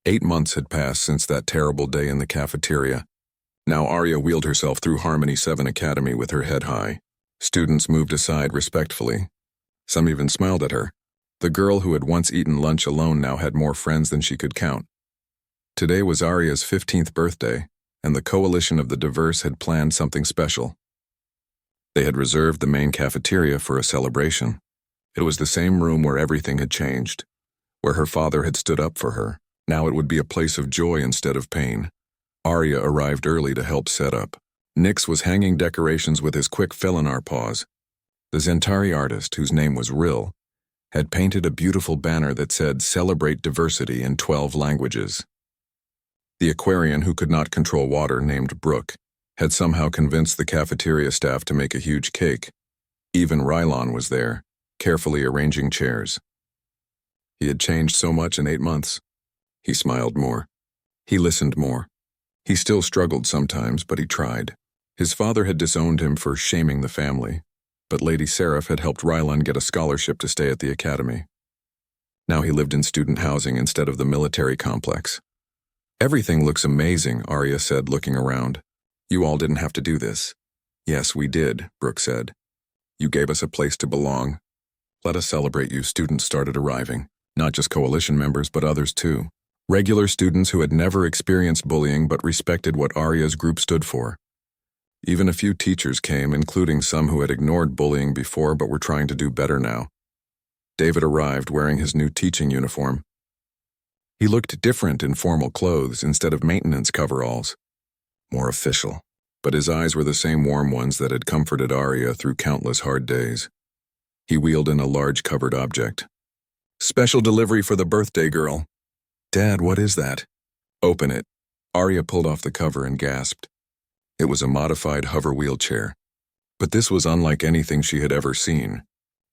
8 months had passed since that terrible day in the cafeteria. Now Arya wheeled herself through Harmony 7 Academy with her head high. Students moved aside respectfully. Some even smiled at her. The girl who had once eaten lunch alone now had more friends than she could count. Today was Arya's 15th birthday, and the Coalition of the Diverse had planned something special. They had reserved the main cafeteria for a celebration. It was the same room where everything had changed, where her father had stood up for her. Now it would be a place of joy instead of pain. Arya arrived early to help set up. Nyx was hanging decorations with his quick Felinar paws. The Zentari artist, whose name was Rill, had painted a beautiful banner that said, "Celebrate diversity" in 12 languages. The Aquarian, who could not control water, named Brooke, had somehow convinced the cafeteria staff to make a huge cake. Even Rylon was there, carefully arranging chairs. He had changed so much in 8 months. He smiled more. He listened more. He still struggled sometimes, but he tried. His father had disowned him for shaming the family, but Lady Seraph had helped Rylon get a scholarship to stay at the academy. Now he lived in student housing instead of the military complex. "Everything looks amazing," Arya said, looking around. "You all didn't have to do this." "Yes, we did," Brooke said. "You gave us a place to belong. Let us celebrate you." Students started arriving, not just coalition members, but others too. Regular students who had never experienced bullying but respected what Arya's group stood for. Even a few teachers came, including some who had ignored bullying before but were trying to do better now. David arrived wearing his new teaching uniform. He looked different in formal clothes instead of maintenance coveralls. More official, but his eyes were the same warm ones that had comforted Arya through countless hard days. He wheeled in a large covered object. "Special delivery for the birthday girl." "Dad, what is that?" "Open it." Arya pulled off the cover and gasped. It was a modified hover wheelchair. But this was unlike anything she had ever seen.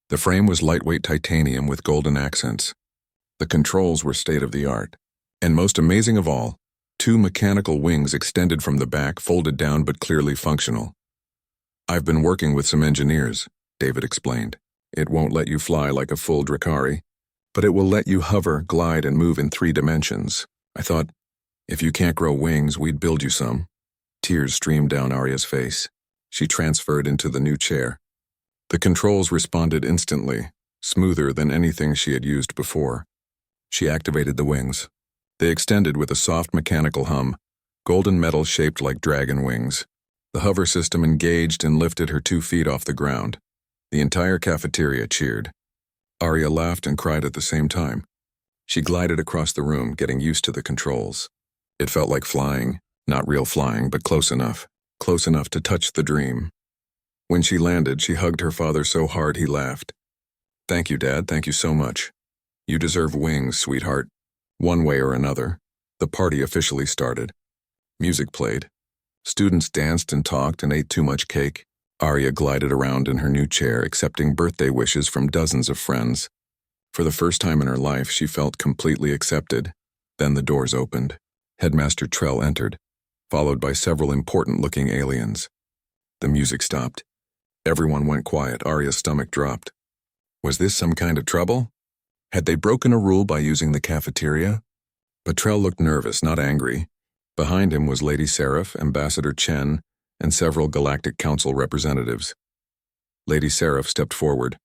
The frame was lightweight titanium with golden accents. The controls were state-of-the-art. And most amazing of all, 2 mechanical wings extended from the back, folded down but clearly functional. "I've been working with some engineers," David explained. "It won't let you fly like a full Drakari, but it will let you hover, glide, and move in 3 dimensions. I thought, if you can't grow wings, we'd build you some." Tears streamed down Arya's face. She transferred into the new chair. The controls responded instantly, smoother than anything she had used before. She activated the wings. They extended with a soft mechanical hum, golden metal shaped like dragon wings. The hover system engaged and lifted her 2 feet off the ground. The entire cafeteria cheered. Arya laughed and cried at the same time. She glided across the room, getting used to the controls. It felt like flying, not real flying, but close enough to touch the dream. When she landed, she hugged her father so hard he laughed. "Thank you, Dad, thank you so much. You deserve wings, sweetheart." One way or another, the party officially started. Music played. Students danced and talked and ate too much cake. Arya glided around in her new chair, accepting birthday wishes from dozens of friends. For the first time in her life, she felt completely accepted. Then the doors opened. Headmaster Trell entered, followed by several important-looking aliens. The music stopped. Everyone went quiet. Arya's stomach dropped. Was this some kind of trouble? Had they broken a rule by using the cafeteria? But Trell looked nervous, not angry. Behind him was Lady Seraph, Ambassador Chen, and several Galactic Council representatives. Lady Seraph stepped forward.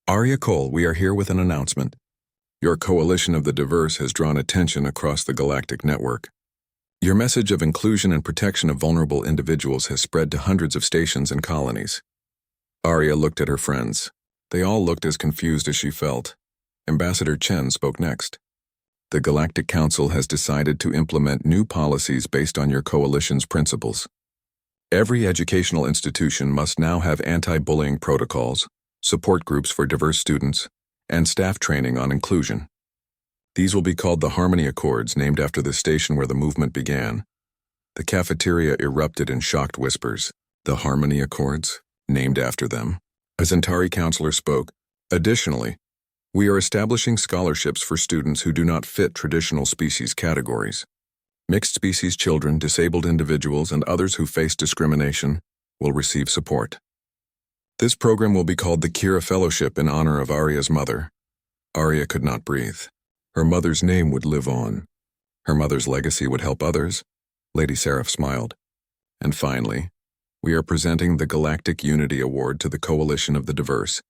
"Arya Cole, we are here with an announcement. Your Coalition of the Diverse has drawn attention across the galactic network. Your message of inclusion and protection of vulnerable individuals has spread to hundreds of stations and colonies." Arya looked at her friends. They all looked as confused as she felt. Ambassador Chen spoke next. "The Galactic Council has decided to implement new policies based on your Coalition's principles. Every educational institution must now have anti-bullying protocols, support groups for diverse students, and staff training on inclusion. These will be called the Harmony Accords, named after the station where the movement began." The cafeteria erupted in shocked whispers. The Harmony Accords? Named after them? A Zentari counselor spoke. "Additionally, we are establishing scholarships for students who do not fit traditional species categories. Mixed species children, disabled individuals, and others who face discrimination will receive support. This program will be called the Kira Fellowship in honor of Arya's mother." Arya could not breathe. Her mother's name would live on. Her mother's legacy would help others. Lady Seraph smiled. And finally, we are presenting the Galactic Unity Award to the Coalition of the Diverse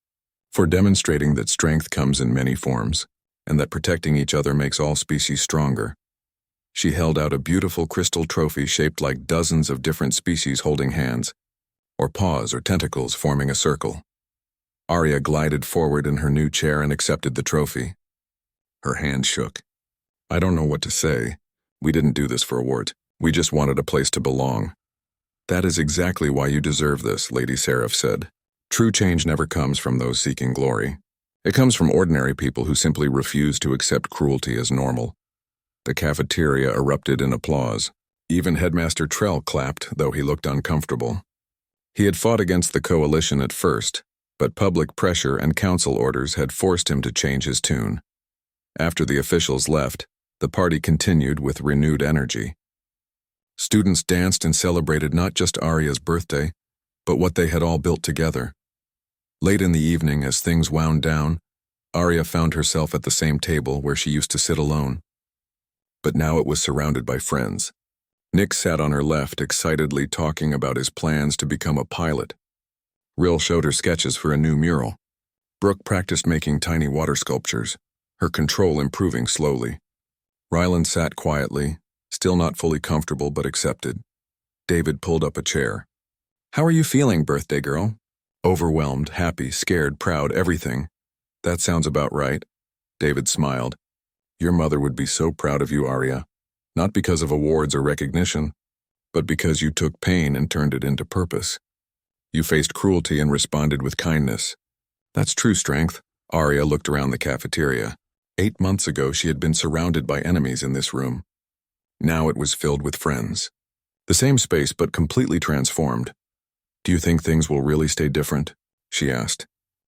for demonstrating that strength comes in many forms and that protecting each other makes all species stronger. She held out a beautiful crystal trophy shaped like dozens of different species holding hands, or paws or tentacles forming a circle. Arya glided forward in her new chair and accepted the trophy. Her hand shook. I don't know what to say. We didn't do this for awards. We just wanted a place to belong. That is exactly why you deserve this, Lady Seraph said. True change never comes from those seeking glory. It comes from ordinary people who simply refuse to accept cruelty as normal. The cafeteria erupted in applause. Even Headmaster Trell clapped, though he looked uncomfortable. He had fought against the coalition at first, but public pressure and council orders had forced him to change his tune. After the officials left, the party continued with renewed energy. Students danced and celebrated not just Arya's birthday, but what they had all built together. Late in the evening, as things wound down, Arya found herself at the same table where she used to sit alone. But now it was surrounded by friends. Nick sat on her left, excitedly talking about his plans to become a pilot. Rill showed her sketches for a new mural. Brooke practiced making tiny water sculptures, her control improving slowly. Ryland sat quietly, still not fully comfortable but accepted. David pulled up a chair. How are you feeling, birthday girl? Overwhelmed, happy, scared, proud, everything. That sounds about right. David smiled. Your mother would be so proud of you, Arya. Not because of awards or recognition, but because you took pain and turned it into purpose. You faced cruelty and responded with kindness. That's true strength. Arya looked around the cafeteria. 8 months ago, she had been surrounded by enemies in this room. Now it was filled with friends. The same space, but completely transformed. Do you think things will really stay different? She asked.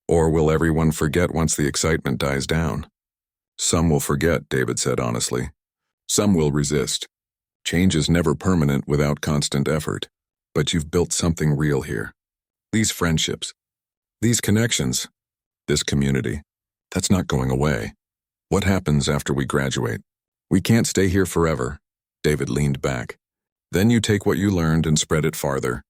Or will everyone forget once the excitement dies down? Some will forget, David said honestly. Some will resist. Change is never permanent without constant effort. But you've built something real here. These friendships, these connections, this community, that's not going away. What happens after we graduate? We can't stay here forever. David leaned back. Then you take what you learned and spread it farther.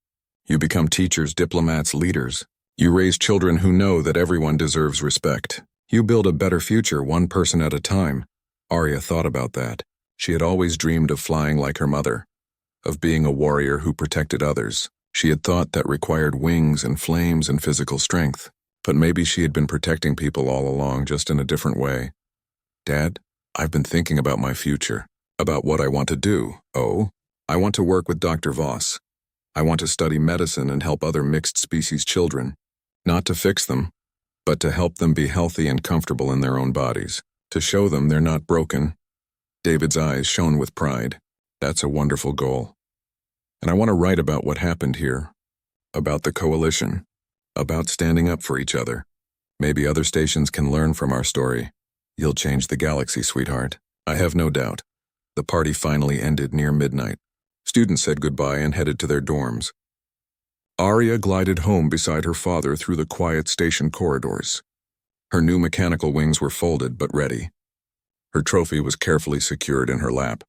You become teachers, diplomats, leaders. You raise children who know that everyone deserves respect. You build a better future, one person at a time. Arya thought about that. She had always dreamed of flying like her mother, of being a warrior who protected others. She had thought that required wings and flames and physical strength. But maybe she had been protecting people all along, just in a different way. Dad, I've been thinking about my future, about what I want to do. Oh, I want to work with Dr. Voss. I want to study medicine and help other mixed-species children. Not to fix them, but to help them be healthy and comfortable in their own bodies. To show them they're not broken. David's eyes shone with pride. That's a wonderful goal. And I want to write about what happened here. About the coalition. About standing up for each other. Maybe other stations can learn from our story. You'll change the galaxy, sweetheart. I have no doubt. The party finally ended near midnight. Students said goodbye and headed to their dorms. Arya glided home beside her father through the quiet station corridors. Her new mechanical wings were folded but ready. Her trophy was carefully secured in her lap.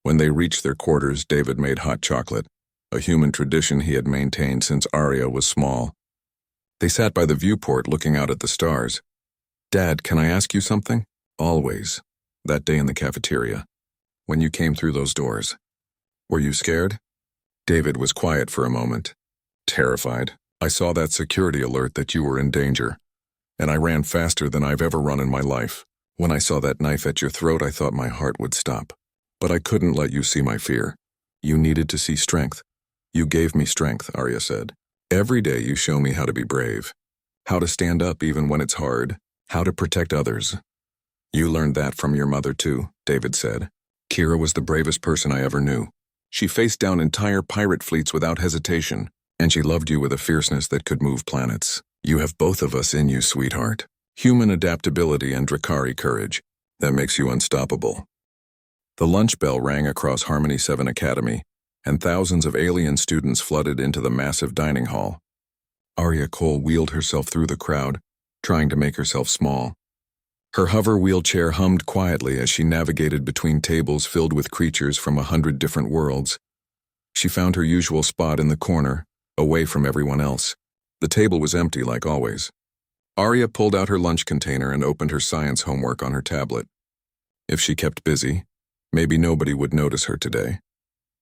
When they reached their quarters, David made hot chocolate, a human tradition he had maintained since Arya was small. They sat by the viewport looking out at the stars. Dad, can I ask you something? Always. That day in the cafeteria. When you came through those doors. Were you scared? David was quiet for a moment. Terrified. I saw that security alert that you were in danger, and I ran faster than I've ever run in my life. When I saw that knife at your throat, I thought my heart would stop. But I couldn't let you see my fear. You needed to see strength. You gave me strength, Arya said. Every day you show me how to be brave, how to stand up even when it's hard, how to protect others. You learned that from your mother too, David said. Kira was the bravest person I ever knew. She faced down entire pirate fleets without hesitation, and she loved you with a fierceness that could move planets. You have both of us in you, sweetheart. Human adaptability and Drakari courage. That makes you unstoppable. The lunch bell rang across Harmony 7 Academy, and thousands of alien students flooded into the massive dining hall. Arya Cole wheeled herself through the crowd, trying to make herself small. Her hover wheelchair hummed quietly as she navigated between tables filled with creatures from 100 different worlds. She found her usual spot in the corner, away from everyone else. The table was empty like always. Arya pulled out her lunch container and opened her science homework on her tablet. If she kept busy, maybe nobody would notice her today.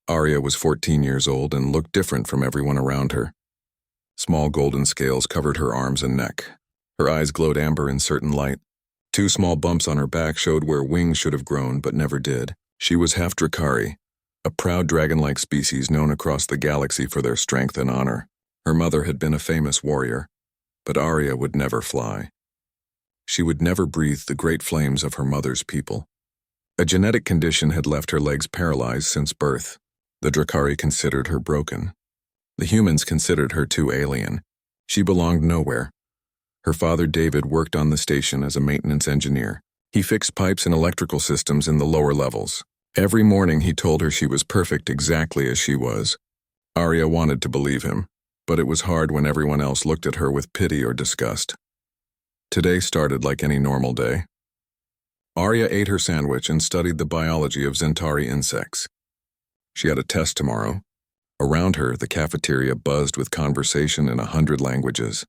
Arya was 14 years old and looked different from everyone around her. Small golden scales covered her arms and neck. Her eyes glowed amber in certain light. 2 small bumps on her back showed where wings should have grown but never did. She was half Drakari, a proud dragon-like species known across the galaxy for their strength and honor. Her mother had been a famous warrior, but Arya would never fly. She would never breathe the great flames of her mother's people. A genetic condition had left her legs paralyzed since birth. The Drakari considered her broken. The humans considered her too alien. She belonged nowhere. Her father David worked on the station as a maintenance engineer. He fixed pipes and electrical systems in the lower levels. Every morning he told her she was perfect exactly as she was. Arya wanted to believe him, but it was hard when everyone else looked at her with pity or disgust. Today started like any normal day. Arya ate her sandwich and studied the biology of Zentari insects. She had a test tomorrow. Around her, the cafeteria buzzed with conversation in 100 languages.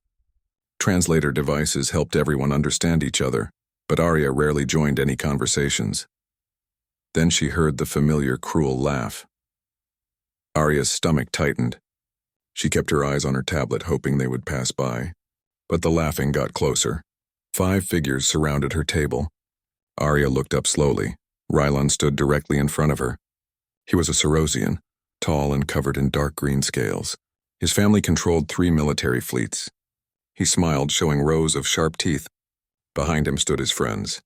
Translator devices helped everyone understand each other, but Arya rarely joined any conversations. Then she heard the familiar cruel laugh. Arya's stomach tightened. She kept her eyes on her tablet, hoping they would pass by. But the laughing got closer. 5 figures surrounded her table. Arya looked up slowly. Rylon stood directly in front of her. He was a Cerosian, tall and covered in dark green scales. His family controlled 3 military fleets. He smiled, showing rows of sharp teeth. Behind him stood his friends.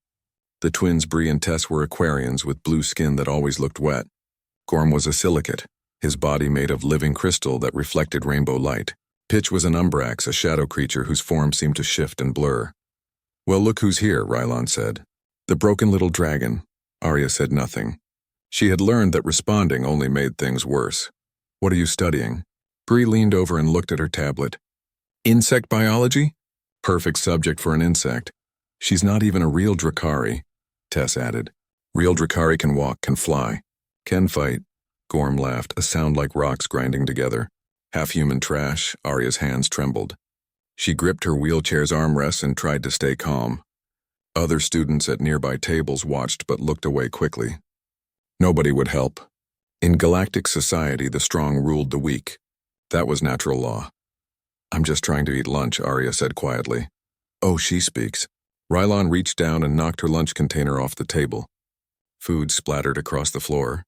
The twins Bree and Tess were Aquarians with blue skin that always looked wet. Gorm was a silicate, his body made of living crystal that reflected rainbow light. Pitch was an umbrax, a shadow creature whose form seemed to shift and blur. "Well, look who's here," Rylon said. "The broken little dragon." Arya said nothing. She had learned that responding only made things worse. "What are you studying?" Bree leaned over and looked at her tablet. "Insect biology? Perfect subject for an insect. She's not even a real Drakari," Tess added. "Real Drakari can walk, can fly, can fight." Gorm laughed, a sound like rocks grinding together. Half-human trash, Arya's hands trembled. She gripped her wheelchair's armrests and tried to stay calm. Other students at nearby tables watched but looked away quickly. Nobody would help. In galactic society, the strong ruled the weak. That was natural law. "I'm just trying to eat lunch," Arya said quietly. "Oh, she speaks." Rylon reached down and knocked her lunch container off the table. Food splattered across the floor.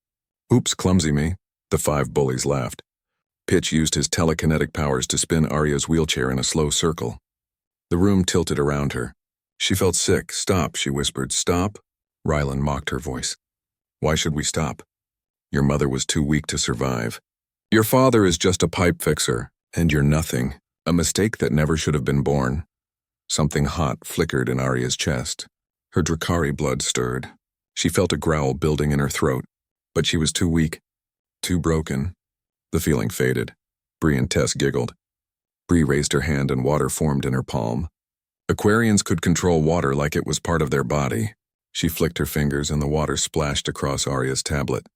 "Oops, clumsy me." The 5 bullies laughed. Pitch used his telekinetic powers to spin Arya's wheelchair in a slow circle. The room tilted around her. She felt sick. "Stop," she whispered. "Stop." Rylon mocked her voice. "Why should we stop? Your mother was too weak to survive. Your father is just a pipe fixer, and you're nothing. A mistake that never should have been born." Something hot flickered in Arya's chest. Her Drakari blood stirred. She felt a growl building in her throat, but she was too weak, too broken. The feeling faded. Bree and Tess giggled. Bree raised her hand and water formed in her palm. Aquarians could control water like it was part of their body. She flicked her fingers and the water splashed across Arya's tablet.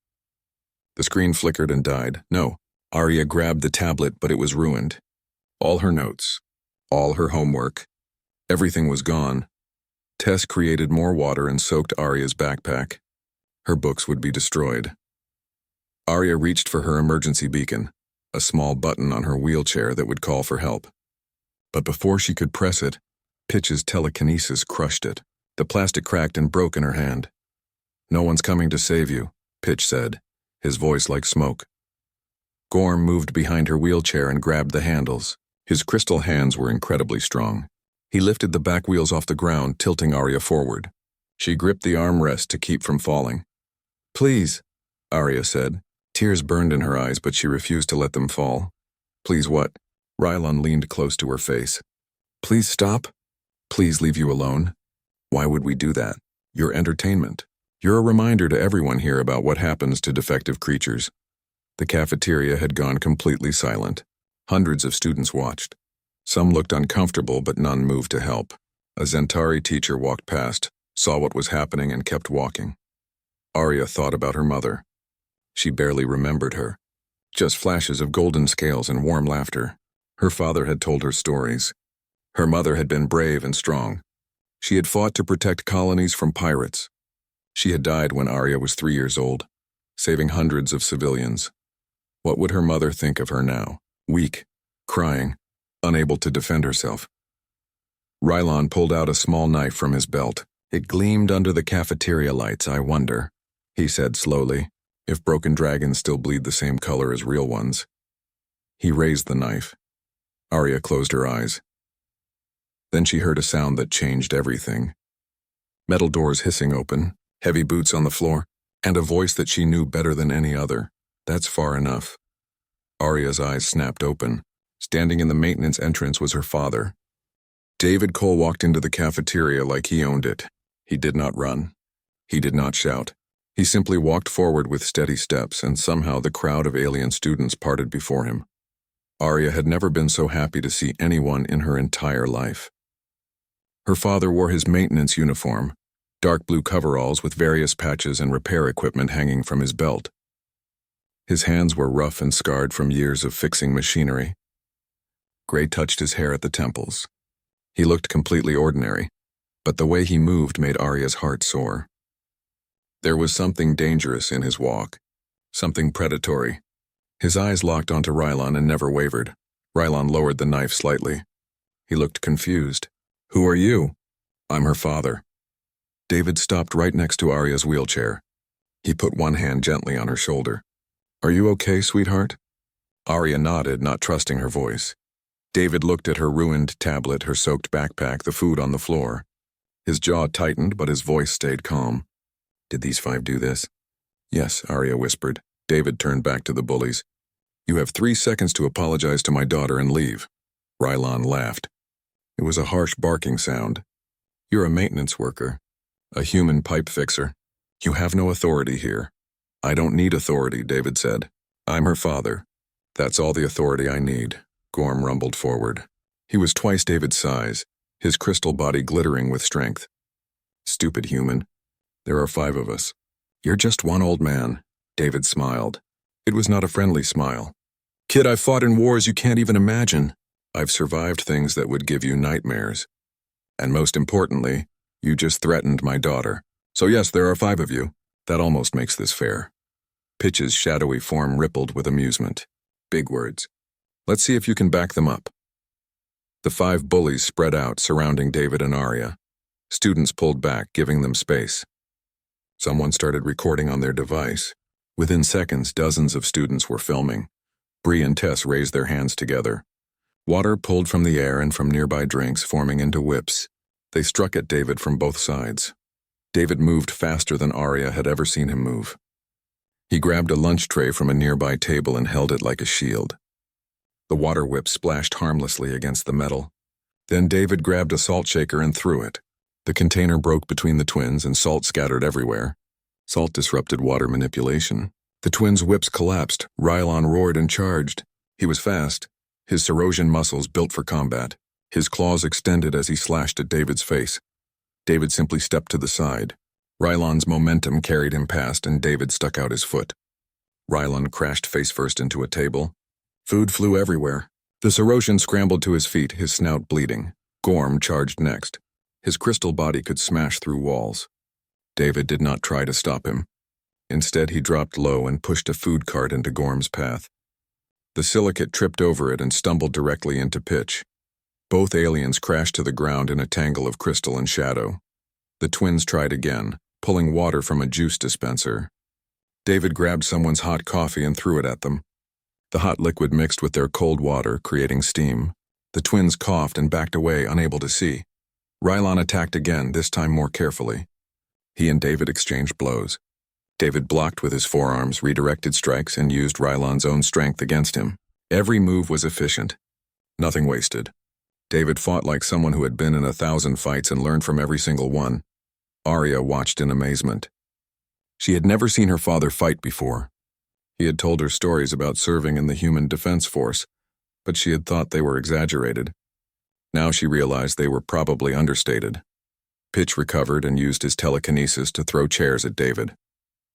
The screen flickered and died. No, Arya grabbed the tablet, but it was ruined. All her notes, all her homework, everything was gone. Tess created more water and soaked Arya's backpack. Her books would be destroyed. Arya reached for her emergency beacon, a small button on her wheelchair that would call for help. But before she could press it, Pitch's telekinesis crushed it. The plastic cracked and broke in her hand. "No one's coming to save you," Pitch said, his voice like smoke. Gorm moved behind her wheelchair and grabbed the handles. His crystal hands were incredibly strong. He lifted the back wheels off the ground, tilting Arya forward. She gripped the armrest to keep from falling. "Please," Arya said. Tears burned in her eyes, but she refused to let them fall. "Please what?" Rylon leaned close to her face. "Please stop. Please leave you alone." "Why would we do that? Your entertainment. You're a reminder to everyone here about what happens to defective creatures." The cafeteria had gone completely silent. Hundreds of students watched. Some looked uncomfortable, but none moved to help. A Zentari teacher walked past, saw what was happening and kept walking. Arya thought about her mother. She barely remembered her. Just flashes of golden scales and warm laughter. Her father had told her stories. Her mother had been brave and strong. She had fought to protect colonies from pirates. She had died when Arya was 3 years old, saving hundreds of civilians. What would her mother think of her now? Weak, crying, unable to defend herself. Rylon pulled out a small knife from his belt. It gleamed under the cafeteria lights. I wonder, he said slowly, if broken dragons still bleed the same color as real ones. He raised the knife. Arya closed her eyes. Then she heard a sound that changed everything. Metal doors hissing open, heavy boots on the floor, and a voice that she knew better than any other. That's far enough. Arya's eyes snapped open. Standing in the maintenance entrance was her father. David Cole walked into the cafeteria like he owned it. He did not run. He did not shout. He simply walked forward with steady steps, and somehow the crowd of alien students parted before him. Arya had never been so happy to see anyone in her entire life. Her father wore his maintenance uniform, dark blue coveralls with various patches and repair equipment hanging from his belt. His hands were rough and scarred from years of fixing machinery. Gray touched his hair at the temples. He looked completely ordinary, but the way he moved made Arya's heart soar. There was something dangerous in his walk, something predatory. His eyes locked onto Rylon and never wavered. Rylon lowered the knife slightly. He looked confused. "Who are you?" "I'm her father." David stopped right next to Arya's wheelchair. He put one hand gently on her shoulder. "Are you okay, sweetheart?" Arya nodded, not trusting her voice. David looked at her ruined tablet, her soaked backpack, the food on the floor. His jaw tightened, but his voice stayed calm. "Did these 5 do this?" "Yes," Arya whispered. David turned back to the bullies. "You have 3 seconds to apologize to my daughter and leave." Rylon laughed. It was a harsh barking sound. "You're a maintenance worker, a human pipe fixer. You have no authority here." "I don't need authority," David said. "I'm her father. That's all the authority I need." Gorm rumbled forward. He was twice David's size, his crystal body glittering with strength. "Stupid human. There are 5 of us." "You're just one old man." David smiled. It was not a friendly smile. "Kid, I've fought in wars you can't even imagine. I've survived things that would give you nightmares. And most importantly, you just threatened my daughter. So yes, there are 5 of you. That almost makes this fair." Pitch's shadowy form rippled with amusement. "Big words. Let's see if you can back them up." The 5 bullies spread out, surrounding David and Arya. Students pulled back, giving them space. Someone started recording on their device. Within seconds, dozens of students were filming. Bree and Tess raised their hands together. Water pulled from the air and from nearby drinks, forming into whips. They struck at David from both sides. David moved faster than Arya had ever seen him move. He grabbed a lunch tray from a nearby table and held it like a shield. The water whip splashed harmlessly against the metal. Then David grabbed a salt shaker and threw it. The container broke between the twins and salt scattered everywhere. Salt disrupted water manipulation. The twins' whips collapsed. Rylon roared and charged. He was fast, his Cerosian muscles built for combat. His claws extended as he slashed at David's face. David simply stepped to the side. Rylon's momentum carried him past, and David stuck out his foot. Rylon crashed face first into a table. Food flew everywhere. The Cerosian scrambled to his feet, his snout bleeding. Gorm charged next. His crystal body could smash through walls. David did not try to stop him. Instead, he dropped low and pushed a food cart into Gorm's path. The silicate tripped over it and stumbled directly into Pitch. Both aliens crashed to the ground in a tangle of crystal and shadow. The twins tried again, pulling water from a juice dispenser. David grabbed someone's hot coffee and threw it at them. The hot liquid mixed with their cold water, creating steam. The twins coughed and backed away, unable to see. Rylon attacked again, this time more carefully. He and David exchanged blows. David blocked with his forearms, redirected strikes, and used Rylon's own strength against him. Every move was efficient. Nothing wasted. David fought like someone who had been in 1,000 fights and learned from every single one. Arya watched in amazement. She had never seen her father fight before. He had told her stories about serving in the Human Defense Force, but she had thought they were exaggerated. Now she realized they were probably understated. Pitch recovered and used his telekinesis to throw chairs at David.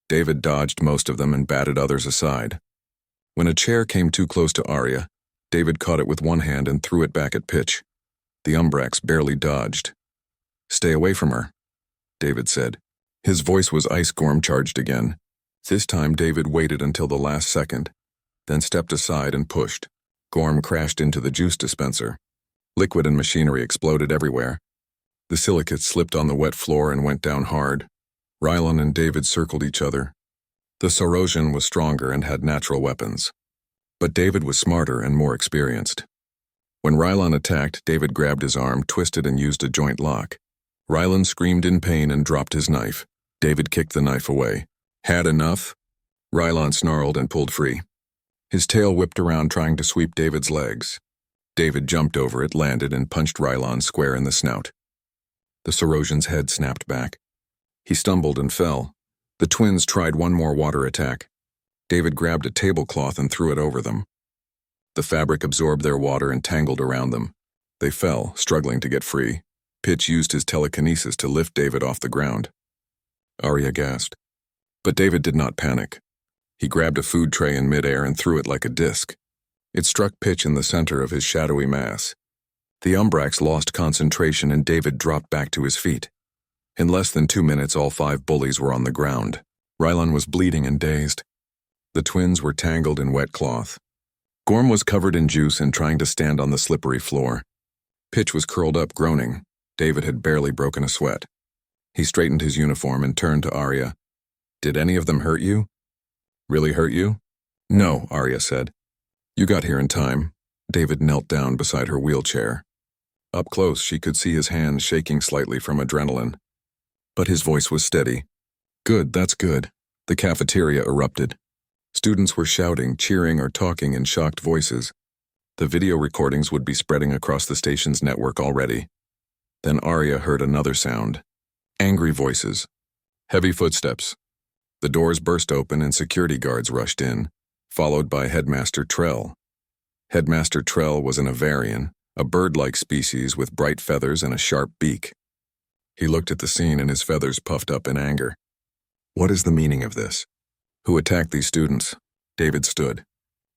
David dodged most of them and batted others aside. When a chair came too close to Arya, David caught it with one hand and threw it back at Pitch. The Umbrax barely dodged. "Stay away from her," David said. His voice was ice. Gorm charged again. This time David waited until the last second, then stepped aside and pushed. Gorm crashed into the juice dispenser. Liquid and machinery exploded everywhere. The silicates slipped on the wet floor and went down hard. Rylon and David circled each other. The Sorosian was stronger and had natural weapons. But David was smarter and more experienced. When Rylon attacked, David grabbed his arm, twisted and used a joint lock. Rylon screamed in pain and dropped his knife. David kicked the knife away. "Had enough?" Rylon snarled and pulled free. His tail whipped around trying to sweep David's legs. David jumped over it, landed, and punched Rylon square in the snout. The Sorosian's head snapped back. He stumbled and fell. The twins tried one more water attack. David grabbed a tablecloth and threw it over them. The fabric absorbed their water and tangled around them. They fell, struggling to get free. Pitch used his telekinesis to lift David off the ground. Arya gasped. But David did not panic. He grabbed a food tray in midair and threw it like a disc. It struck Pitch in the center of his shadowy mass. The Umbrax lost concentration and David dropped back to his feet. In less than 2 minutes, all 5 bullies were on the ground. Rylon was bleeding and dazed. The twins were tangled in wet cloth. Gorm was covered in juice and trying to stand on the slippery floor. Pitch was curled up, groaning. David had barely broken a sweat. He straightened his uniform and turned to Arya. "Did any of them hurt you?" "Really hurt you?" "No," Arya said. "You got here in time." David knelt down beside her wheelchair. Up close, she could see his hands shaking slightly from adrenaline. But his voice was steady. "Good, that's good." The cafeteria erupted. Students were shouting, cheering, or talking in shocked voices. The video recordings would be spreading across the station's network already. Then Arya heard another sound. Angry voices. Heavy footsteps. The doors burst open and security guards rushed in, followed by Headmaster Trell. Headmaster Trell was an Avarian, a bird-like species with bright feathers and a sharp beak. He looked at the scene and his feathers puffed up in anger. "What is the meaning of this? Who attacked these students?" David stood.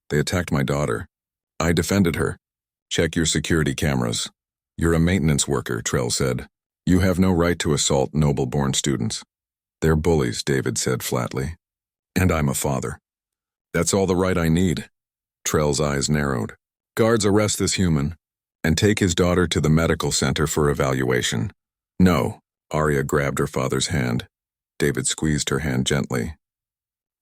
"They attacked my daughter. I defended her. Check your security cameras." "You're a maintenance worker," Trell said. "You have no right to assault noble-born students." "They're bullies," David said flatly. "And I'm a father." "That's all the right I need." Trell's eyes narrowed. "Guards, arrest this human and take his daughter to the medical center for evaluation." "No." Arya grabbed her father's hand. David squeezed her hand gently.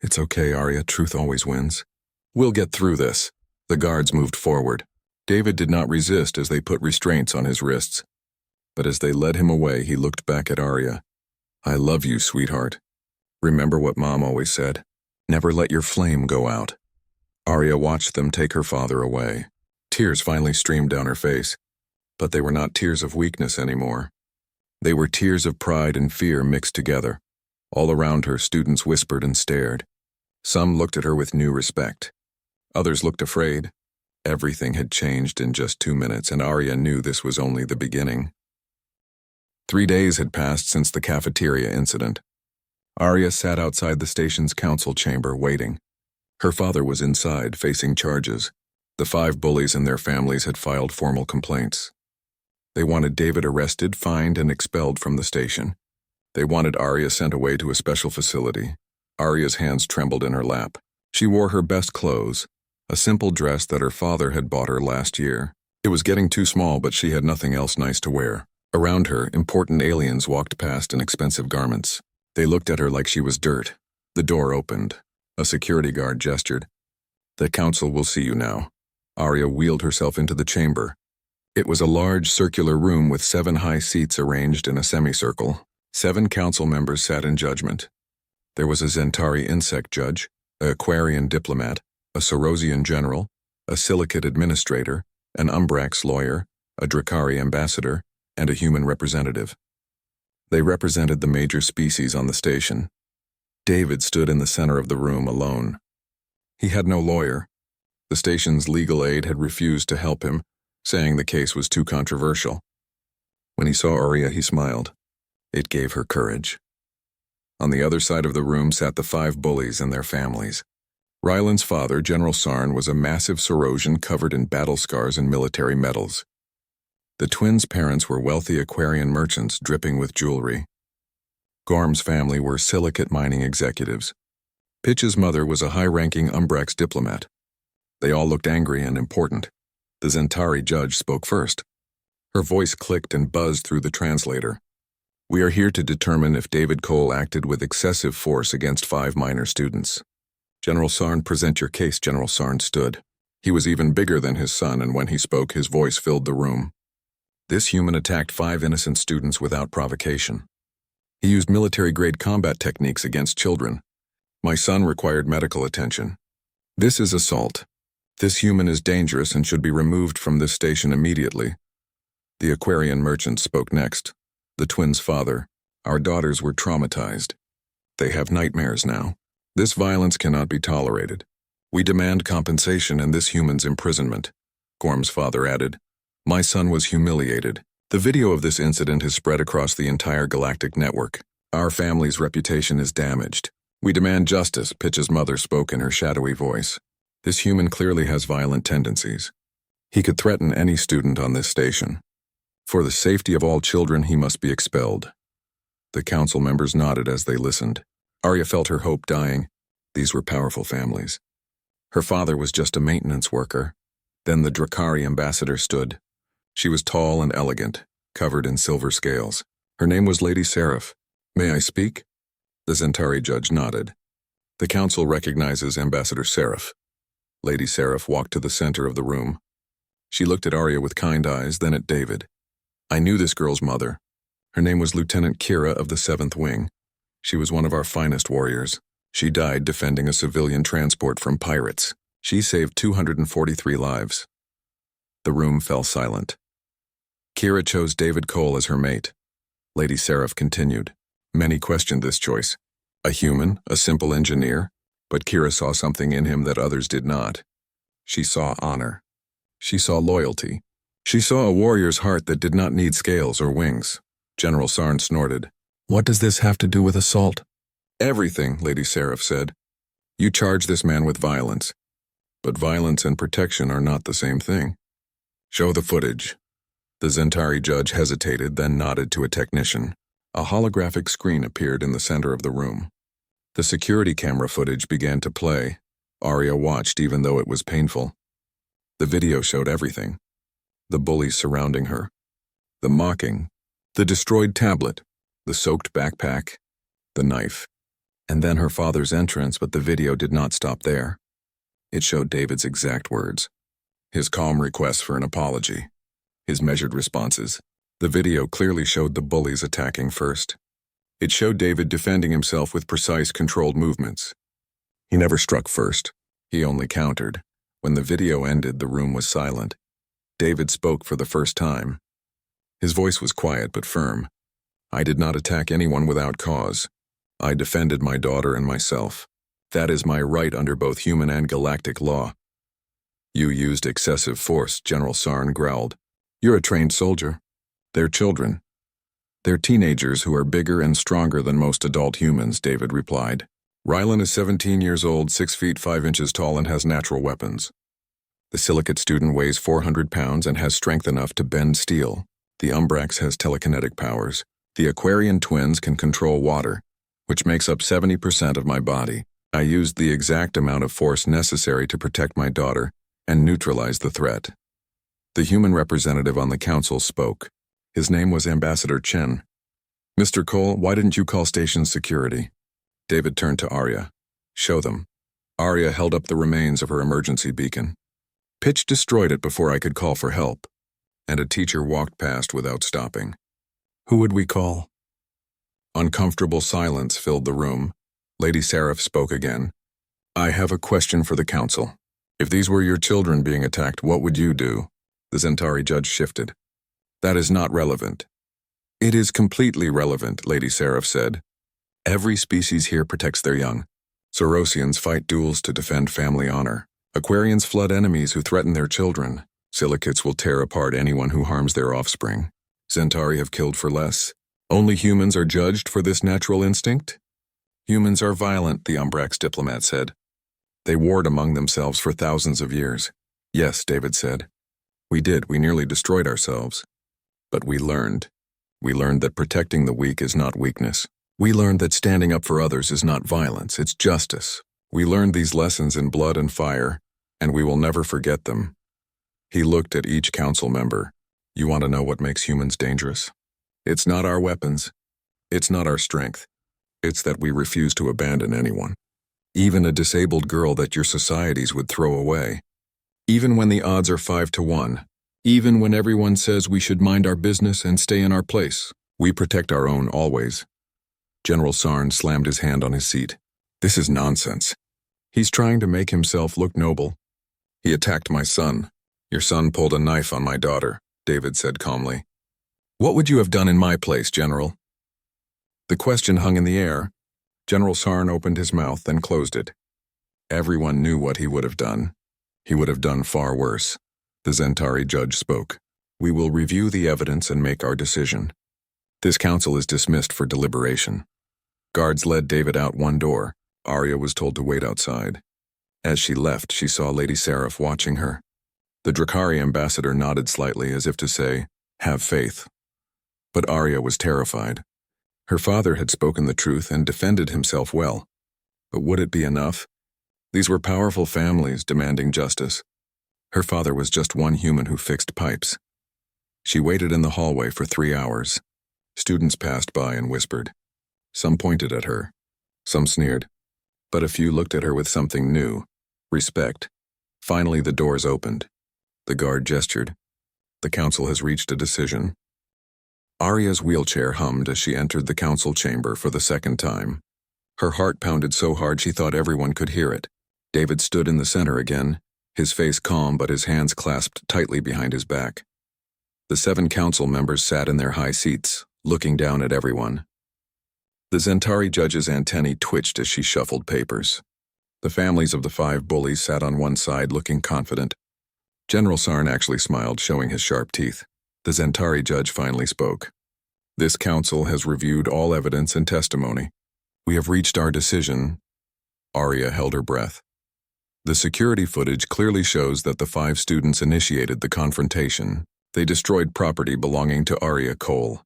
"It's okay, Arya. Truth always wins. We'll get through this." The guards moved forward. David did not resist as they put restraints on his wrists. But as they led him away, he looked back at Arya. "I love you, sweetheart. Remember what Mom always said. Never let your flame go out." Arya watched them take her father away. Tears finally streamed down her face. But they were not tears of weakness anymore. They were tears of pride and fear mixed together. All around her, students whispered and stared. Some looked at her with new respect. Others looked afraid. Everything had changed in just 2 minutes, and Arya knew this was only the beginning. 3 days had passed since the cafeteria incident. Arya sat outside the station's council chamber, waiting. Her father was inside, facing charges. The 5 bullies and their families had filed formal complaints. They wanted David arrested, fined, and expelled from the station. They wanted Arya sent away to a special facility. Arya's hands trembled in her lap. She wore her best clothes, a simple dress that her father had bought her last year. It was getting too small, but she had nothing else nice to wear. Around her, important aliens walked past in expensive garments. They looked at her like she was dirt. The door opened. A security guard gestured. "The council will see you now." Arya wheeled herself into the chamber. It was a large circular room with 7 high seats arranged in a semicircle. 7 council members sat in judgment. There was a Zentari insect judge, an Aquarian diplomat, a Sorosian general, a Silicate administrator, an Umbrax lawyer, a Drakari ambassador, and a human representative. They represented the major species on the station. David stood in the center of the room alone. He had no lawyer. The station's legal aid had refused to help him, saying the case was too controversial. When he saw Arya, he smiled. It gave her courage. On the other side of the room sat the 5 bullies and their families. Ryland's father, General Sarn, was a massive Sorosian covered in battle scars and military medals. The twins' parents were wealthy Aquarian merchants dripping with jewelry. Gorm's family were silicate mining executives. Pitch's mother was a high-ranking Umbrax diplomat. They all looked angry and important. The Zentari judge spoke first. Her voice clicked and buzzed through the translator. We are here to determine if David Cole acted with excessive force against 5 minor students. General Sarn, present your case. General Sarn stood. He was even bigger than his son, and when he spoke, his voice filled the room. This human attacked 5 innocent students without provocation. He used military-grade combat techniques against children. My son required medical attention. This is assault. This human is dangerous and should be removed from this station immediately. The Aquarian merchant spoke next. The twins' father. Our daughters were traumatized. They have nightmares now. This violence cannot be tolerated. We demand compensation and this human's imprisonment. Gorm's father added. My son was humiliated. The video of this incident has spread across the entire galactic network. Our family's reputation is damaged. We demand justice, Pitch's mother spoke in her shadowy voice. This human clearly has violent tendencies. He could threaten any student on this station. For the safety of all children, he must be expelled. The council members nodded as they listened. Arya felt her hope dying. These were powerful families. Her father was just a maintenance worker. Then the Drakari ambassador stood. She was tall and elegant, covered in silver scales. Her name was Lady Seraph. May I speak? The Zentari judge nodded. The council recognizes Ambassador Seraph. Lady Seraph walked to the center of the room. She looked at Arya with kind eyes, then at David. I knew this girl's mother. Her name was Lieutenant Kira of the 7th Wing. She was one of our finest warriors. She died defending a civilian transport from pirates. She saved 243 lives. The room fell silent. Kira chose David Cole as her mate. Lady Seraph continued. Many questioned this choice. A human, a simple engineer, but Kira saw something in him that others did not. She saw honor. She saw loyalty. She saw a warrior's heart that did not need scales or wings. General Sarn snorted. What does this have to do with assault? Everything, Lady Seraph said. You charge this man with violence. But violence and protection are not the same thing. Show the footage. The Zentari judge hesitated, then nodded to a technician. A holographic screen appeared in the center of the room. The security camera footage began to play. Arya watched even though it was painful. The video showed everything. The bullies surrounding her. The mocking. The destroyed tablet. The soaked backpack. The knife. And then her father's entrance, but the video did not stop there. It showed David's exact words. His calm requests for an apology. His measured responses. The video clearly showed the bullies attacking first. It showed David defending himself with precise, controlled movements. He never struck first. He only countered. When the video ended, the room was silent. David spoke for the first time. His voice was quiet but firm. I did not attack anyone without cause. I defended my daughter and myself. That is my right under both human and galactic law. You used excessive force, General Sarn growled. You're a trained soldier. They're children. They're teenagers who are bigger and stronger than most adult humans, David replied. Rylan is 17 years old, 6 feet 5 inches tall, and has natural weapons. The silicate student weighs 400 pounds and has strength enough to bend steel. The Umbrax has telekinetic powers. The Aquarian twins can control water, which makes up 70% of my body. I used the exact amount of force necessary to protect my daughter and neutralize the threat. The human representative on the council spoke. His name was Ambassador Chen. Mr. Cole, why didn't you call station security? David turned to Arya. Show them. Arya held up the remains of her emergency beacon. Pitch destroyed it before I could call for help, and a teacher walked past without stopping. Who would we call? Uncomfortable silence filled the room. Lady Seraph spoke again. I have a question for the council. If these were your children being attacked, what would you do? The Zentari judge shifted. That is not relevant. It is completely relevant, Lady Seraph said. Every species here protects their young. Sorosians fight duels to defend family honor. Aquarians flood enemies who threaten their children. Silicates will tear apart anyone who harms their offspring. Zentari have killed for less. Only humans are judged for this natural instinct? Humans are violent, the Umbrax diplomat said. They warred among themselves for thousands of years. Yes, David said. We did, we nearly destroyed ourselves. But we learned. We learned that protecting the weak is not weakness. We learned that standing up for others is not violence, it's justice. We learned these lessons in blood and fire, and we will never forget them. He looked at each council member. You want to know what makes humans dangerous? It's not our weapons. It's not our strength. It's that we refuse to abandon anyone. Even a disabled girl that your societies would throw away. Even when the odds are 5-1. Even when everyone says we should mind our business and stay in our place. We protect our own always. General Sarn slammed his hand on his seat. This is nonsense. He's trying to make himself look noble. He attacked my son. Your son pulled a knife on my daughter, David said calmly. What would you have done in my place, General? The question hung in the air. General Sarn opened his mouth, then closed it. Everyone knew what he would have done. He would have done far worse. The Zentari judge spoke. We will review the evidence and make our decision. This council is dismissed for deliberation. Guards led David out one door. Arya was told to wait outside. As she left, she saw Lady Seraph watching her. The Drakari ambassador nodded slightly as if to say, have faith. But Arya was terrified. Her father had spoken the truth and defended himself well. But would it be enough? These were powerful families demanding justice. Her father was just one human who fixed pipes. She waited in the hallway for 3 hours. Students passed by and whispered. Some pointed at her. Some sneered. But a few looked at her with something new. Respect. Finally, the doors opened. The guard gestured. The council has reached a decision. Arya's wheelchair hummed as she entered the council chamber for the second time. Her heart pounded so hard she thought everyone could hear it. David stood in the center again, his face calm but his hands clasped tightly behind his back. The 7 council members sat in their high seats, looking down at everyone. The Zentari judge's antennae twitched as she shuffled papers. The families of the 5 bullies sat on one side looking confident. General Sarn actually smiled, showing his sharp teeth. The Zentari judge finally spoke. This council has reviewed all evidence and testimony. We have reached our decision. Arya held her breath. The security footage clearly shows that the 5 students initiated the confrontation. They destroyed property belonging to Arya Cole.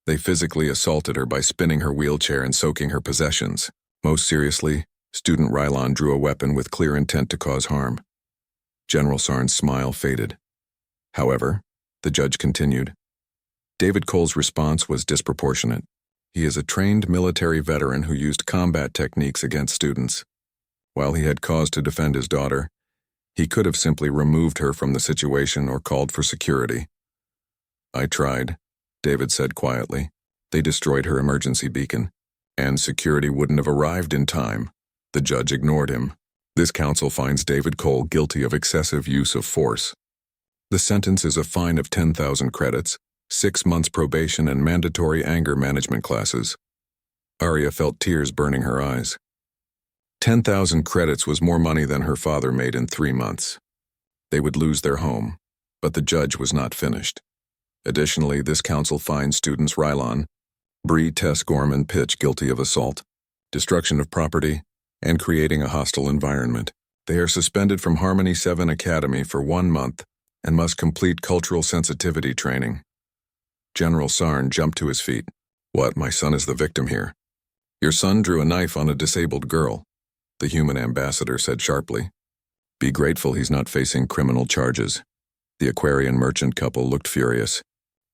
They physically assaulted her by spinning her wheelchair and soaking her possessions. Most seriously, student Rylon drew a weapon with clear intent to cause harm. General Sarn's smile faded. However, the judge continued. David Cole's response was disproportionate. He is a trained military veteran who used combat techniques against students. While he had cause to defend his daughter, he could have simply removed her from the situation or called for security. I tried, David said quietly. They destroyed her emergency beacon, and security wouldn't have arrived in time. The judge ignored him. This council finds David Cole guilty of excessive use of force. The sentence is a fine of 10,000 credits, 6 months probation and mandatory anger management classes. Arya felt tears burning her eyes. 10,000 credits was more money than her father made in 3 months. They would lose their home, but the judge was not finished. Additionally, this council finds students Rylon, Bree, Tess, Gorm, and Pitch guilty of assault, destruction of property, and creating a hostile environment. They are suspended from Harmony 7 Academy for 1 month and must complete cultural sensitivity training. General Sarn jumped to his feet. What, my son is the victim here? Your son drew a knife on a disabled girl, the human ambassador said sharply. Be grateful he's not facing criminal charges. The Aquarian merchant couple looked furious.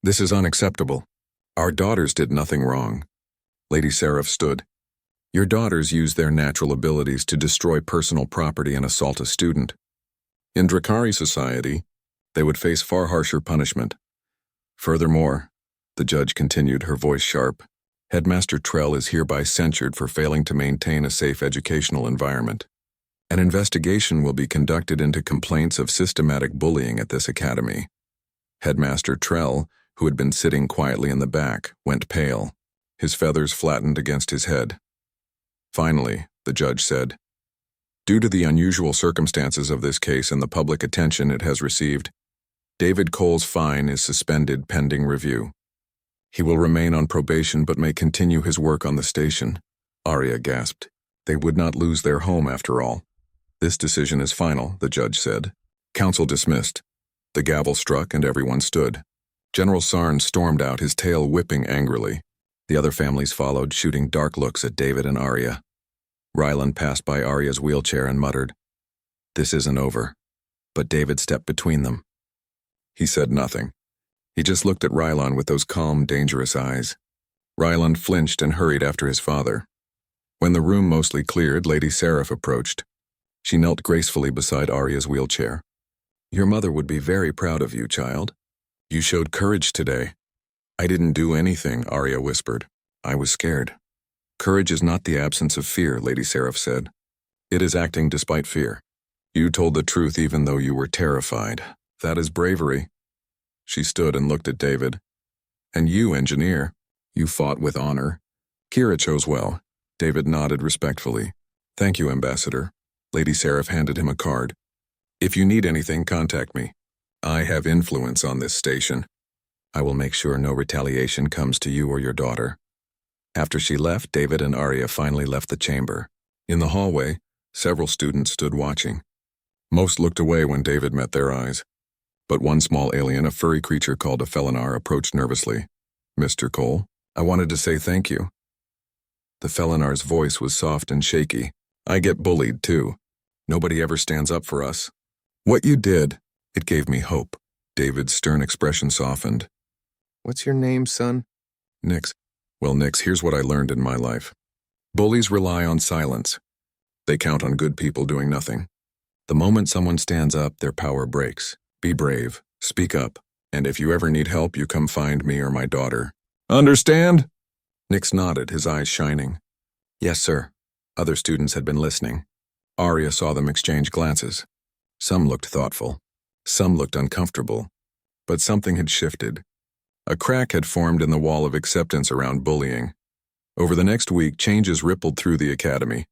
This is unacceptable. Our daughters did nothing wrong. Lady Seraph stood. Your daughters used their natural abilities to destroy personal property and assault a student. In Drakari society, they would face far harsher punishment. Furthermore, the judge continued, her voice sharp, Headmaster Trell is hereby censured for failing to maintain a safe educational environment. An investigation will be conducted into complaints of systematic bullying at this academy. Headmaster Trell, who had been sitting quietly in the back, went pale. His feathers flattened against his head. Finally, the judge said, due to the unusual circumstances of this case and the public attention it has received, David Cole's fine is suspended pending review. He will remain on probation but may continue his work on the station. Arya gasped. They would not lose their home after all. This decision is final, the judge said. Council dismissed. The gavel struck and everyone stood. General Sarn stormed out, his tail whipping angrily. The other families followed, shooting dark looks at David and Arya. Rylan passed by Arya's wheelchair and muttered, "This isn't over." But David stepped between them. He said nothing. He just looked at Rylan with those calm, dangerous eyes. Rylan flinched and hurried after his father. When the room mostly cleared, Lady Seraph approached. She knelt gracefully beside Arya's wheelchair. "Your mother would be very proud of you, child. You showed courage today." "I didn't do anything," Arya whispered. "I was scared." "Courage is not the absence of fear," Lady Seraph said. "It is acting despite fear. You told the truth even though you were terrified. That is bravery." She stood and looked at David. "And you, engineer, you fought with honor. Kira chose well." David nodded respectfully. "Thank you, Ambassador." Lady Seraph handed him a card. "If you need anything, contact me. I have influence on this station. I will make sure no retaliation comes to you or your daughter." After she left, David and Arya finally left the chamber. In the hallway, several students stood watching. Most looked away when David met their eyes. But one small alien, a furry creature called a Felinar, approached nervously. "Mr. Cole, I wanted to say thank you." The Felinar's voice was soft and shaky. "I get bullied, too. Nobody ever stands up for us. What you did, it gave me hope." David's stern expression softened. "What's your name, son?" "Nix." "Well, Nix, here's what I learned in my life. Bullies rely on silence. They count on good people doing nothing. The moment someone stands up, their power breaks. Be brave, speak up, and if you ever need help, you come find me or my daughter. Understand?" Nix nodded, his eyes shining. "Yes, sir." Other students had been listening. Arya saw them exchange glances. Some looked thoughtful. Some looked uncomfortable. But something had shifted. A crack had formed in the wall of acceptance around bullying. Over the next week, changes rippled through the academy.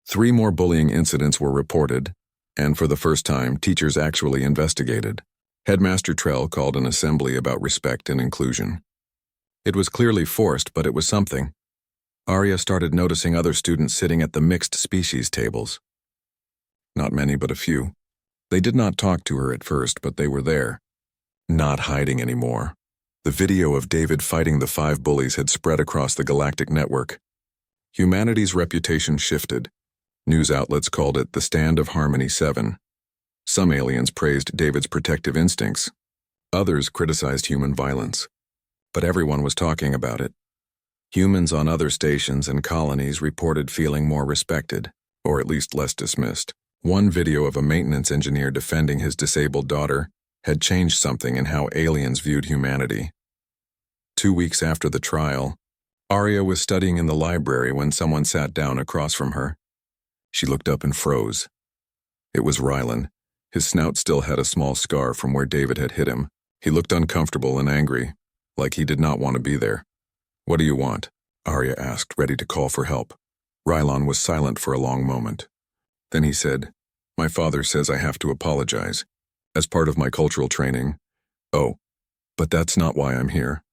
3 more bullying incidents were reported, and for the first time, teachers actually investigated. Headmaster Trell called an assembly about respect and inclusion. It was clearly forced, but it was something. Arya started noticing other students sitting at the mixed species tables. Not many, but a few. They did not talk to her at first, but they were there. Not hiding anymore. The video of David fighting the 5 bullies had spread across the galactic network. Humanity's reputation shifted. News outlets called it the Stand of Harmony 7. Some aliens praised David's protective instincts. Others criticized human violence. But everyone was talking about it. Humans on other stations and colonies reported feeling more respected, or at least less dismissed. One video of a maintenance engineer defending his disabled daughter had changed something in how aliens viewed humanity. 2 weeks after the trial, Arya was studying in the library when someone sat down across from her. She looked up and froze. It was Rylan. His snout still had a small scar from where David had hit him. He looked uncomfortable and angry, like he did not want to be there. "What do you want?" Arya asked, ready to call for help. Rylan was silent for a long moment. Then he said, "My father says I have to apologize. As part of my cultural training." "Oh, but that's not why I'm here."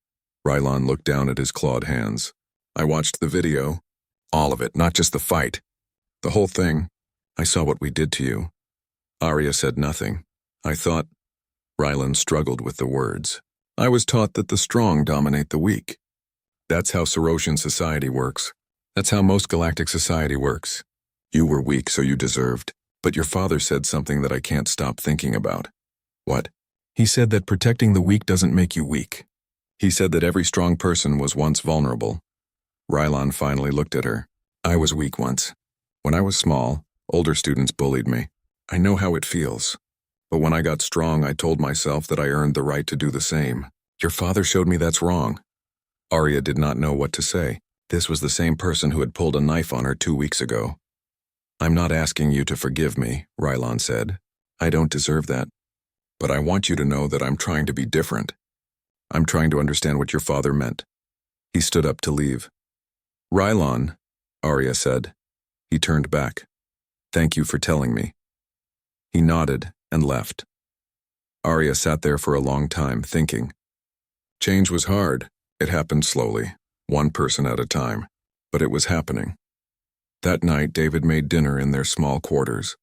Rylan looked down at his clawed hands. "I watched the video. All of it, not just the fight. The whole thing. I saw what we did to you." Arya said nothing. "I thought..." Rylan struggled with the words. "I was taught that the strong dominate the weak. That's how Sorosian society works. That's how most galactic society works. You were weak, so you deserved. But your father said something that I can't stop thinking about." "What?" "He said that protecting the weak doesn't make you weak. He said that every strong person was once vulnerable." Rylan finally looked at her. "I was weak once. When I was small, older students bullied me. I know how it feels. But when I got strong, I told myself that I earned the right to do the same. Your father showed me that's wrong." Arya did not know what to say. This was the same person who had pulled a knife on her 2 weeks ago. "I'm not asking you to forgive me," Rylan said. "I don't deserve that. But I want you to know that I'm trying to be different. I'm trying to understand what your father meant." He stood up to leave. "Rylan," Arya said. He turned back. "Thank you for telling me." He nodded and left. Arya sat there for a long time, thinking. Change was hard. It happened slowly, one person at a time, but it was happening. That night, David made dinner in their small quarters.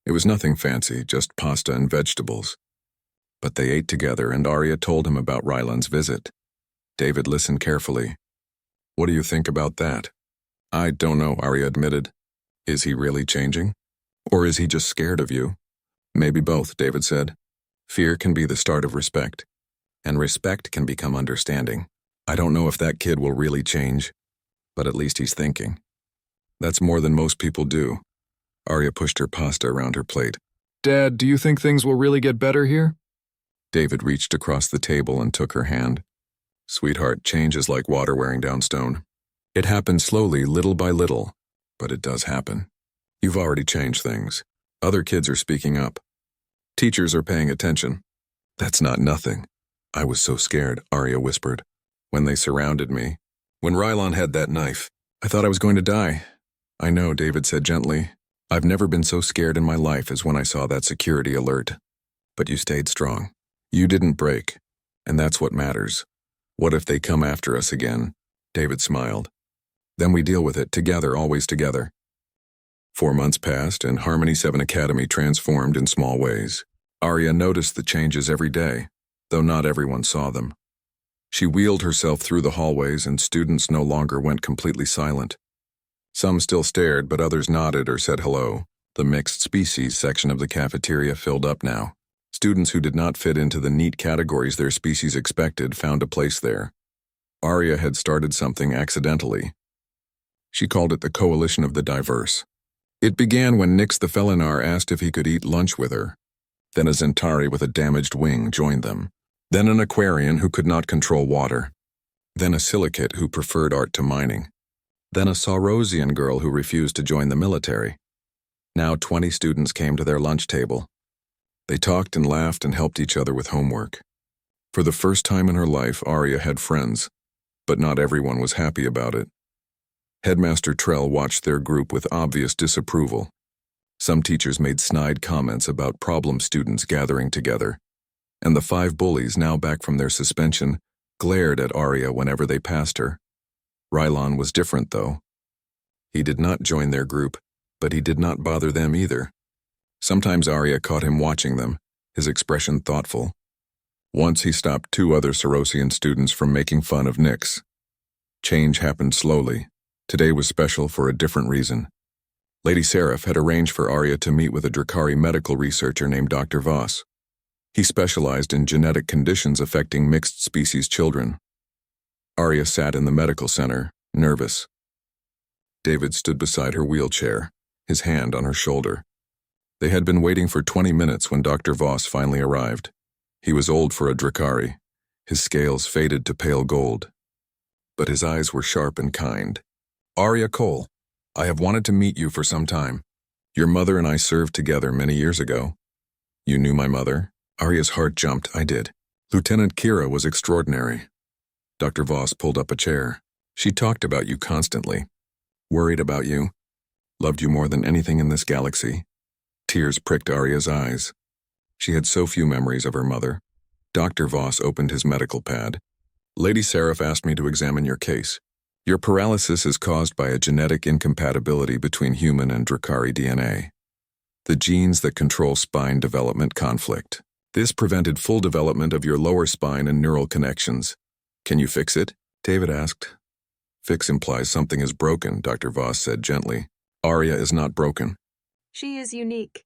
It was nothing fancy, just pasta and vegetables. But they ate together, and Arya told him about Ryland's visit. David listened carefully. "What do you think about that?" "I don't know," Arya admitted. "Is he really changing? Or is he just scared of you?" "Maybe both," David said. "Fear can be the start of respect, and respect can become understanding. I don't know if that kid will really change, but at least he's thinking. That's more than most people do." Arya pushed her pasta around her plate. "Dad, do you think things will really get better here?" David reached across the table and took her hand. "Sweetheart, change is like water wearing down stone. It happens slowly, little by little, but it does happen. You've already changed things. Other kids are speaking up. Teachers are paying attention." "That's not nothing. I was so scared," Arya whispered. "When they surrounded me. When Rylan had that knife, I thought I was going to die." "I know," David said gently. "I've never been so scared in my life as when I saw that security alert. But you stayed strong. You didn't break. And that's what matters. What if they come after us again?" David smiled. "Then we deal with it, together, always together." 4 months passed, and Harmony 7 Academy transformed in small ways. Arya noticed the changes every day, though not everyone saw them. She wheeled herself through the hallways, and students no longer went completely silent. Some still stared, but others nodded or said hello. The mixed species section of the cafeteria filled up now. Students who did not fit into the neat categories their species expected found a place there. Arya had started something accidentally. She called it the Coalition of the Diverse. It began when Nyx the Felinar asked if he could eat lunch with her. Then a Zentari with a damaged wing joined them. Then an Aquarian who could not control water. Then a Silicate who preferred art to mining. Then a Saurosian girl who refused to join the military. Now 20 students came to their lunch table. They talked and laughed and helped each other with homework. For the first time in her life, Arya had friends, but not everyone was happy about it. Headmaster Trell watched their group with obvious disapproval. Some teachers made snide comments about problem students gathering together, and the 5 bullies, now back from their suspension, glared at Arya whenever they passed her. Rylan was different, though. He did not join their group, but he did not bother them either. Sometimes Arya caught him watching them, his expression thoughtful. Once he stopped 2 other Saurosian students from making fun of Nyx. Change happened slowly. Today was special for a different reason. Lady Seraph had arranged for Arya to meet with a Drakari medical researcher named Dr. Voss. He specialized in genetic conditions affecting mixed species children. Arya sat in the medical center, nervous. David stood beside her wheelchair, his hand on her shoulder. They had been waiting for 20 minutes when Dr. Voss finally arrived. He was old for a Drakari. His scales faded to pale gold. But his eyes were sharp and kind. "Arya Cole, I have wanted to meet you for some time. Your mother and I served together many years ago." "You knew my mother?" Arya's heart jumped. "I did. Lieutenant Kira was extraordinary." Dr. Voss pulled up a chair. "She talked about you constantly. Worried about you. Loved you more than anything in this galaxy." Tears pricked Arya's eyes. She had so few memories of her mother. Dr. Voss opened his medical pad. "Lady Seraph asked me to examine your case. Your paralysis is caused by a genetic incompatibility between human and Drakari DNA. The genes that control spine development conflict. This prevented full development of your lower spine and neural connections. Can you fix it?" David asked. "Fix implies something is broken," Dr. Voss said gently. "Arya is not broken." She is unique.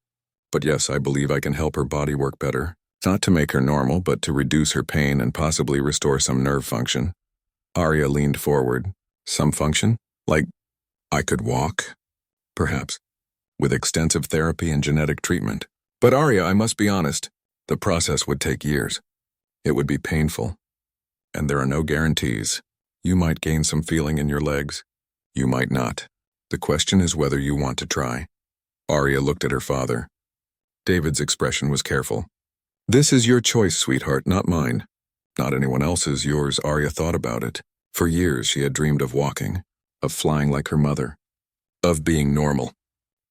"But yes, I believe I can help her body work better. Not to make her normal, but to reduce her pain and possibly restore some nerve function." Arya leaned forward. "Some function? Like, I could walk?" "Perhaps. With extensive therapy and genetic treatment. But Arya, I must be honest, the process would take years. It would be painful. And there are no guarantees. You might gain some feeling in your legs. You might not. The question is whether you want to try." Arya looked at her father. David's expression was careful. "This is your choice, sweetheart, not mine. Not anyone else's, yours." Arya thought about it. For years she had dreamed of walking, of flying like her mother, of being normal.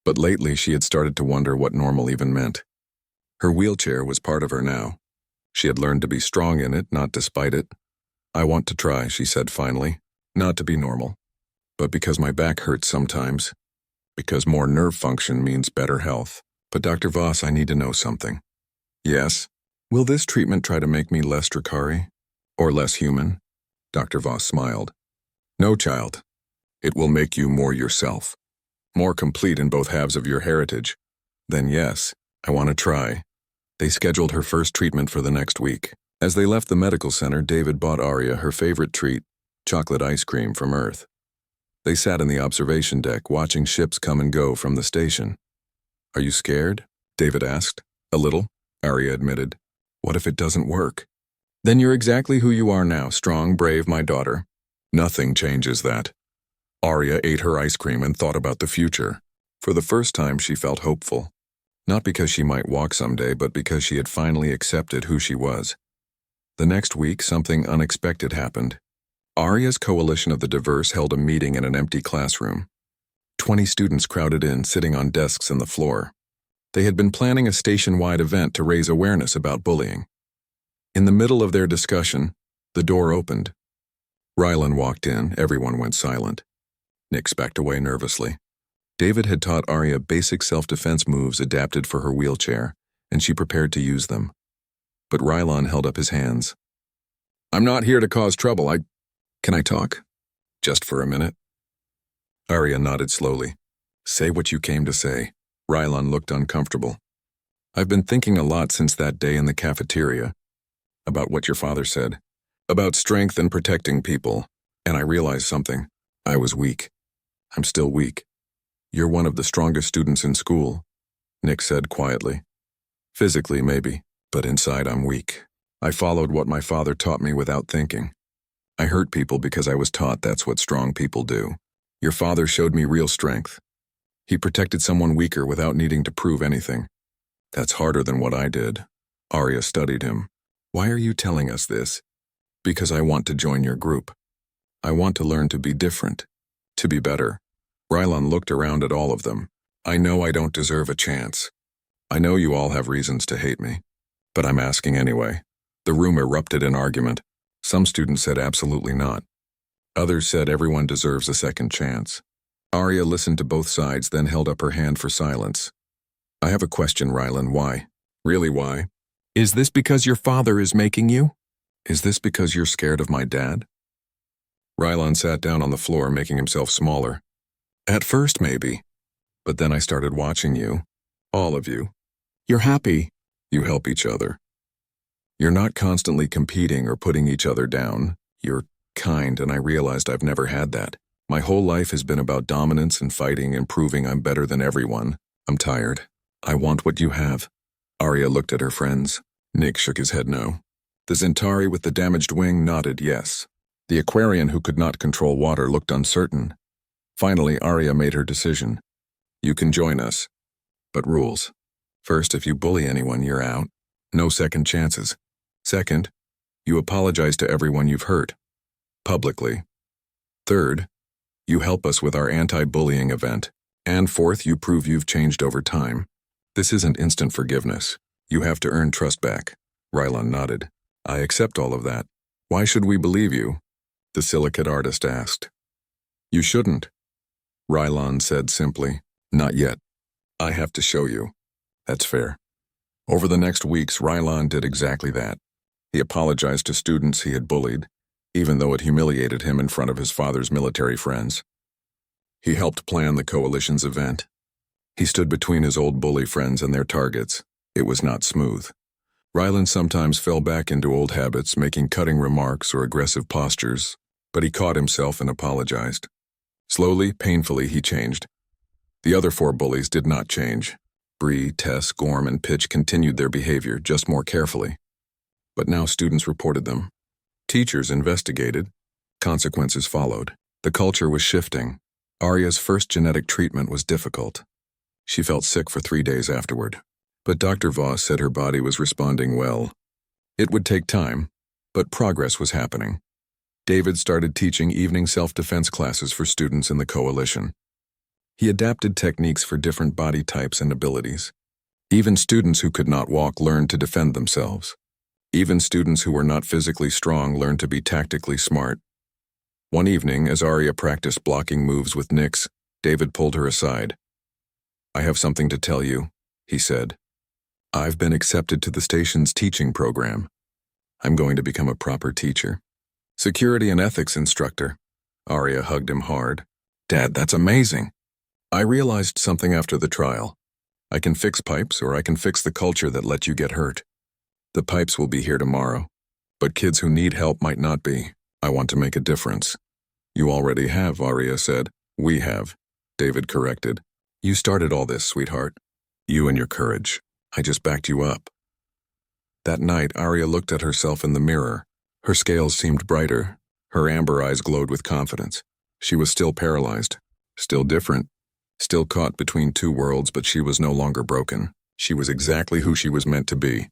But lately she had started to wonder what normal even meant. Her wheelchair was part of her now. She had learned to be strong in it, not despite it. I want to try, she said finally. Not to be normal, but because my back hurts sometimes. Because more nerve function means better health. But Dr. Voss, I need to know something. Yes? Will this treatment try to make me less Drakari? Or less human? Dr. Voss smiled. No, child. It will make you more yourself. More complete in both halves of your heritage. Then yes, I want to try. They scheduled her first treatment for the next week. As they left the medical center, David bought Arya her favorite treat, chocolate ice cream from Earth. They sat in the observation deck watching ships come and go from the station. Are you scared? David asked. A little, Arya admitted. What if it doesn't work? Then you're exactly who you are now, strong, brave, my daughter. Nothing changes that. Arya ate her ice cream and thought about the future. For the first time, she felt hopeful. Not because she might walk someday, but because she had finally accepted who she was. The next week, something unexpected happened. Arya's coalition of the diverse held a meeting in an empty classroom. 20 students crowded in, sitting on desks on the floor. They had been planning a station-wide event to raise awareness about bullying. In the middle of their discussion, the door opened. Rylan walked in, everyone went silent. Nyx backed away nervously. David had taught Arya basic self-defense moves adapted for her wheelchair, and she prepared to use them. But Rylan held up his hands. I'm not here to cause trouble. Can I talk? Just for a minute? Arya nodded slowly. Say what you came to say. Rylan looked uncomfortable. I've been thinking a lot since that day in the cafeteria. About what your father said. About strength and protecting people. And I realized something. I was weak. I'm still weak. You're one of the strongest students in school, Nyx said quietly. Physically, maybe, but inside I'm weak. I followed what my father taught me without thinking. I hurt people because I was taught that's what strong people do. Your father showed me real strength. He protected someone weaker without needing to prove anything. That's harder than what I did. Arya studied him. Why are you telling us this? Because I want to join your group. I want to learn to be different, to be better. Rylan looked around at all of them. I know I don't deserve a chance. I know you all have reasons to hate me. But I'm asking anyway. The room erupted in argument. Some students said absolutely not. Others said everyone deserves a second chance. Arya listened to both sides, then held up her hand for silence. I have a question, Rylan. Why? Really, why? Is this because your father is making you? Is this because you're scared of my dad? Rylan sat down on the floor, making himself smaller. At first, maybe. But then I started watching you. All of you. You're happy. You help each other. You're not constantly competing or putting each other down. You're kind, and I realized I've never had that. My whole life has been about dominance and fighting and proving I'm better than everyone. I'm tired. I want what you have. Arya looked at her friends. Nyx shook his head no. The Zentari with the damaged wing nodded yes. The Aquarian who could not control water looked uncertain. Finally, Arya made her decision. You can join us. But rules. First, if you bully anyone, you're out. No second chances. Second, you apologize to everyone you've hurt. Publicly. Third, you help us with our anti-bullying event. And fourth, you prove you've changed over time. This isn't instant forgiveness. You have to earn trust back. Rylan nodded. I accept all of that. Why should we believe you? The silicate artist asked. You shouldn't. Rylan said simply. Not yet. I have to show you. That's fair. Over the next weeks, Rylan did exactly that. He apologized to students he had bullied, even though it humiliated him in front of his father's military friends. He helped plan the coalition's event. He stood between his old bully friends and their targets. It was not smooth. Rylan sometimes fell back into old habits, making cutting remarks or aggressive postures, but he caught himself and apologized. Slowly, painfully, he changed. The other 4 bullies did not change. Bree, Tess, Gorm, and Pitch continued their behavior, just more carefully. But now students reported them. Teachers investigated. Consequences followed. The culture was shifting. Arya's first genetic treatment was difficult. She felt sick for 3 days afterward. But Dr. Voss said her body was responding well. It would take time, but progress was happening. David started teaching evening self-defense classes for students in the coalition. He adapted techniques for different body types and abilities. Even students who could not walk learned to defend themselves. Even students who were not physically strong learned to be tactically smart. One evening, as Arya practiced blocking moves with Nyx, David pulled her aside. "I have something to tell you," he said. "I've been accepted to the station's teaching program. I'm going to become a proper teacher. Security and ethics instructor." Arya hugged him hard. "Dad, that's amazing." "I realized something after the trial. I can fix pipes, or I can fix the culture that let you get hurt. The pipes will be here tomorrow, but kids who need help might not be. I want to make a difference." "You already have," Arya said. "We have," David corrected. "You started all this, sweetheart. You and your courage. I just backed you up." That night, Arya looked at herself in the mirror. Her scales seemed brighter. Her amber eyes glowed with confidence. She was still paralyzed, still different, still caught between two worlds, but she was no longer broken. She was exactly who she was meant to be.